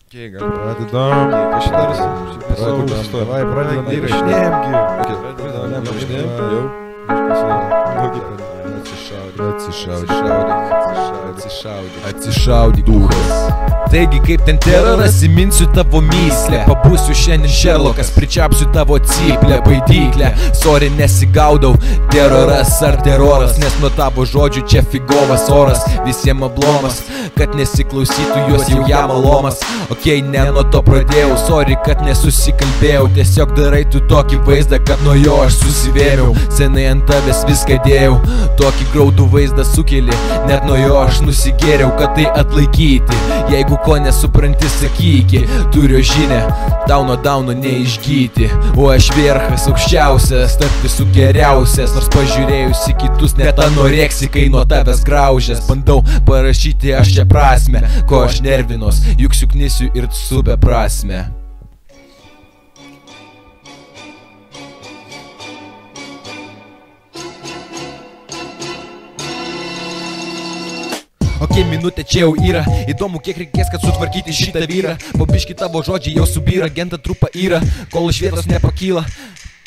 Окей, gal pradedam. Kas čia darosi? Davai, pradedam. Įrašinėjom, įrašinėjom. Jau. Atsišaudyk duhas. Taigi kaip ten teroras, įminsiu tavo myslę. Pabūsiu šiandien Šerlokas, pričiapsiu tavo cyplę, baidyklę. Sorry, nesigaudau, teroras ar teroras, nes nuo tavo žodžių čia figovas oras. Visiems ablomas, kad nesiklausytų juos jau jam alomas. Okei, ne nuo to pradėjau, sorry, kad nesusikalbėjau. Tiesiog darai tu tokį vaizdą, kad nuo jo aš susivėmiau. Senai ant tavęs viską dėjau, tokį graudų vaizdą sukeli, net nuo jo aš nusigėriau, kad tai atlaikyti. Jeigu ko nesupranti, sakyki, turiu žinę, tau nuo dauno neišgyti. O aš vierchas aukščiausias, tarp visų geriausias, nors pažiūrėjus į kitus net anoreksikai nuo tavęs graužęs. Bandau parašyti aš čia prasme, ko aš nervinos, juk suknisiu ir su beprasme. Okei, minutė čia jau yra, įdomu kiek reikės, kad sutvarkyti šitą vyrą. Po biškį tavo žodžiai jau subyra, genta trupa yra, kol iš vietos nepakyla.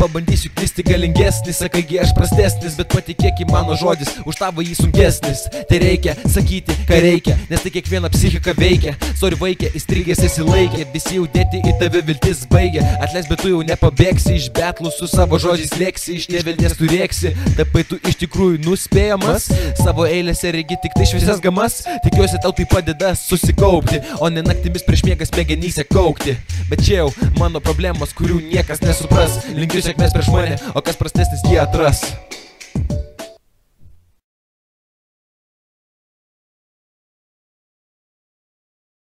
Pabandysiu kristi galingesnis, sakaigi aš prastesnis, bet patikėk į mano žodis, už tavo jį sunkesnis. Tai reikia sakyti, ką reikia, nes tai kiekviena psichika veikia. Sorry vaikė, įstrigęs esi laikė, visi jau dėti į tave viltis baigia. Atleis, bet tu jau nepabėgsi, iš betlų su savo žodžiais lėksi, iš nevilties tu rėksi. Tapai tu iš tikrųjų nuspėjamas, savo eilėse regi tik tai šviesias gamas. Tikiuosi tau tai padeda susikaupti, o ne naktimis prieš miegas smegenyse kaukti. Bet čia jau mano problemos, kurių niekas nesupras. Linkiu sėkmės prieš mane, o kas prastesnis jį atras.